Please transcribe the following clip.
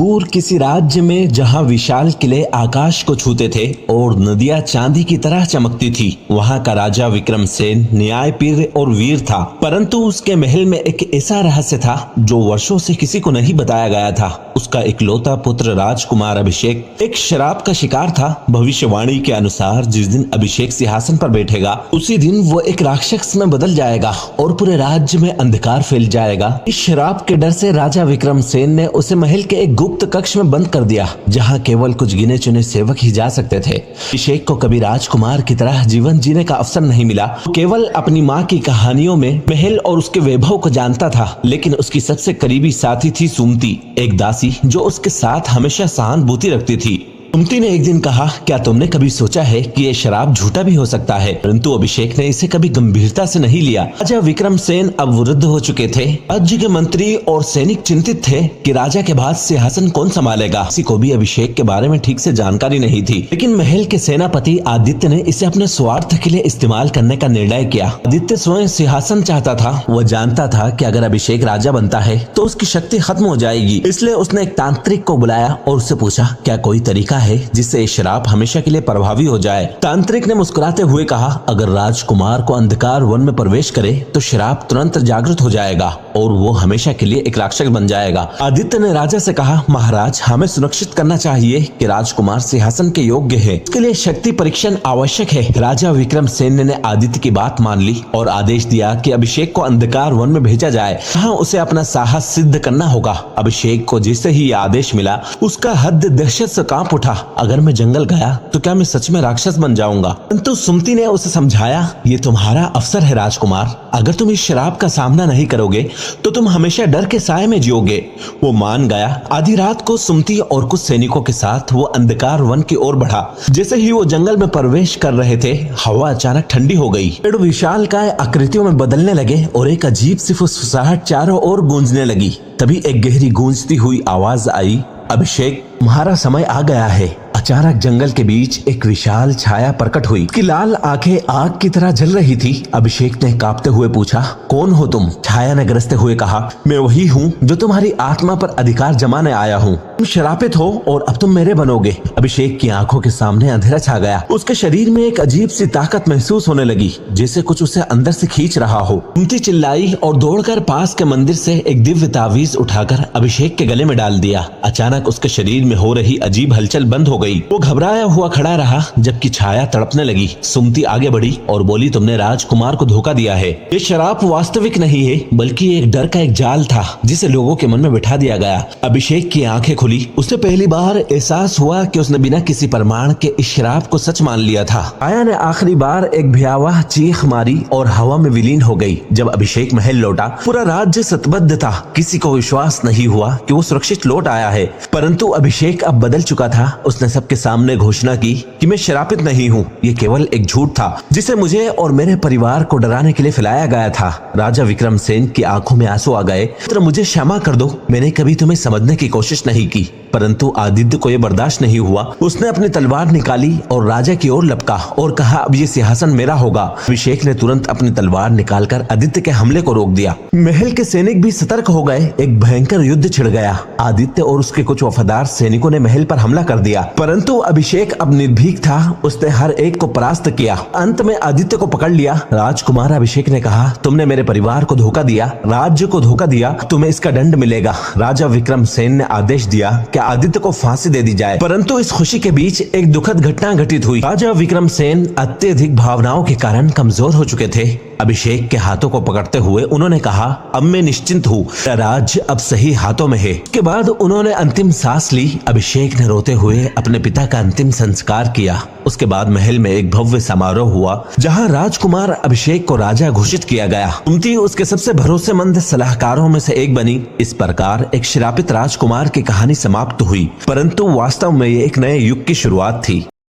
दूर किसी राज्य में जहां विशाल किले आकाश को छूते थे और नदियां चांदी की तरह चमकती थी, वहां का राजा विक्रमसेन न्यायप्रिय और वीर था। परंतु उसके महल में एक ऐसा रहस्य था जो वर्षों से किसी को नहीं बताया गया था। उसका इकलौता पुत्र राजकुमार अभिषेक एक शराब का शिकार था। भविष्यवाणी के अनुसार जिस दिन अभिषेक सिंहासन पर बैठेगा उसी दिन वो एक राक्षस में बदल जाएगा और पूरे राज्य में अंधकार फैल जाएगा। इस शराब के डर से राजा विक्रमसेन ने उसे महल के एक गुप्त कक्ष में बंद कर दिया, जहां केवल कुछ गिने चुने सेवक ही जा सकते थे। अभिषेक को कभी राजकुमार की तरह जीवन जीने का अवसर नहीं मिला। वो केवल अपनी माँ की कहानियों में महल और उसके वैभव को जानता था, लेकिन उसकी सबसे करीबी साथी थी सुमति, एक दासी जो उसके साथ हमेशा सहानुभूति रखती थी। सुमति ने एक दिन कहा, क्या तुमने कभी सोचा है कि ये शराब झूठा भी हो सकता है? परंतु अभिषेक ने इसे कभी गंभीरता से नहीं लिया। राजा विक्रमसेन अब वृद्ध हो चुके थे। राज्य के मंत्री और सैनिक चिंतित थे कि राजा के बाद सिंहासन कौन संभालेगा। किसी को भी अभिषेक के बारे में ठीक से जानकारी नहीं थी, लेकिन महल के सेनापति आदित्य ने इसे अपने स्वार्थ के लिए इस्तेमाल करने का निर्णय किया। आदित्य स्वयं सिंहासन चाहता था। वह जानता था कि अगर अभिषेक राजा बनता है तो उसकी शक्ति खत्म हो जाएगी, इसलिए उसने एक तांत्रिक को बुलाया और उससे पूछा, क्या कोई तरीका है जिससे शराब हमेशा के लिए प्रभावी हो जाए? तांत्रिक ने मुस्कुराते हुए कहा, अगर राजकुमार को अंधकार वन में प्रवेश करे तो शराब तुरंत जागृत हो जाएगा और वो हमेशा के लिए एक राक्षस बन जाएगा। आदित्य ने राजा से कहा, महाराज, हमें सुनिश्चित करना चाहिए कि राजकुमार सिंहासन के योग्य है। इसके लिए शक्ति परीक्षण आवश्यक है। राजा विक्रमसेन ने आदित्य की बात मान ली और आदेश दिया कि अभिषेक को अंधकार वन में भेजा जाए, जहाँ उसे अपना साहस सिद्ध करना होगा। अभिषेक को जैसे ही यह आदेश मिला उसका हद दहशत से कांप उठा। अगर मैं जंगल गया तो क्या मैं सच में राक्षस बन जाऊंगा? परंतु सुमति ने उसे समझाया, ये तुम्हारा अवसर है राजकुमार। अगर तुम इस शराब का सामना नहीं करोगे तो तुम हमेशा डर के साए में जियोगे। वो मान गया। आधी रात को सुमति और कुछ सैनिकों के साथ वो अंधकार वन की ओर बढ़ा। जैसे ही वो जंगल में प्रवेश कर रहे थे, हवा अचानक ठंडी हो गई। पेड़ विशालकाय आकृतियों में बदलने लगे और एक अजीब सी फुसफुसाहट चारों ओर गूंजने लगी। तभी एक गहरी गूंजती हुई आवाज आई, अभिषेक, तुम्हारा समय आ गया है। अचानक जंगल के बीच एक विशाल छाया प्रकट हुई। उसकी लाल आंखें आग की तरह जल रही थी। अभिषेक ने कांपते हुए पूछा, कौन हो तुम? छाया ने गरजते हुए कहा, मैं वही हूँ जो तुम्हारी आत्मा पर अधिकार जमाने आया हूँ। तुम श्रापित हो और अब तुम मेरे बनोगे। अभिषेक की आंखों के सामने अंधेरा छा गया। उसके शरीर में एक अजीब सी ताकत महसूस होने लगी, जैसे कुछ उसे अंदर से खींच रहा हो। सुमति चिल्लाई और दौड़कर पास के मंदिर से एक दिव्य तावीज उठाकर अभिषेक के गले में डाल दिया। अचानक उसके शरीर में हो रही अजीब हलचल बंद हो गई। वो घबराया हुआ खड़ा रहा, जबकि छाया तड़पने लगी। सुमति आगे बढ़ी और बोली, तुमने राजकुमार को धोखा दिया है। ये शराब वास्तविक नहीं है, बल्कि एक डर का एक जाल था जिसे लोगों के मन में बिठा दिया गया। अभिषेक की आंखें खुली। उसे पहली बार एहसास हुआ कि उसने बिना किसी प्रमाण के इस शराब को सच मान लिया था। छाया ने आखिरी बार एक भयावह चीख मारी और हवा में विलीन हो गई। जब अभिषेक महल लौटा, पूरा राज्य शतबद्ध था। किसी को विश्वास नहीं हुआ कि वो सुरक्षित लौट आया है। परंतु अभिषेक अब बदल चुका था। उसने सबके सामने घोषणा की कि मैं श्रापित नहीं हूँ। ये केवल एक झूठ था जिसे मुझे और मेरे परिवार को डराने के लिए फैलाया गया था। राजा विक्रमसेन की आंखों में आंसू आ गए। पुत्र, मुझे क्षमा कर दो। मैंने कभी तुम्हें समझने की कोशिश नहीं की। परंतु आदित्य को यह बर्दाश्त नहीं हुआ। उसने अपनी तलवार निकाली और राजा की ओर लपका और कहा, अब ये सिंहासन मेरा होगा। अभिषेक ने तुरंत अपनी तलवार निकालकर आदित्य के हमले को रोक दिया। महल के सैनिक भी सतर्क हो गए। एक भयंकर युद्ध छिड़ गया। आदित्य और उसके कुछ वफादार सैनिकों ने महल पर हमला कर दिया, परंतु अभिषेक अब निर्भीक था। उसने हर एक को परास्त किया। अंत में आदित्य को पकड़ लिया। राजकुमार अभिषेक ने कहा, तुमने मेरे परिवार को धोखा दिया, राज्य को धोखा दिया, तुम्हें इसका दंड मिलेगा। राजा विक्रमसेन ने आदेश दिया कि आदित्य को फांसी दे दी जाए। परंतु इस खुशी के बीच एक दुखद घटना घटित हुई। राजा विक्रमसेन अत्यधिक भावनाओं के कारण कमजोर हो चुके थे। अभिषेक के हाथों को पकड़ते हुए उन्होंने कहा, अब मैं निश्चिंत हूँ, राज्य अब सही हाथों में है। इसके बाद उन्होंने अंतिम सांस ली। अभिषेक ने रोते हुए अपने पिता का अंतिम संस्कार किया। उसके बाद महल में एक भव्य समारोह हुआ, जहाँ राजकुमार अभिषेक को राजा घोषित किया गया। सुमति उसके सबसे भरोसेमंद सलाहकारों में से एक बनी। इस प्रकार एक श्रापित राजकुमार की कहानी समाप्त हुई, परंतु वास्तव में ये एक नए युग की शुरुआत थी।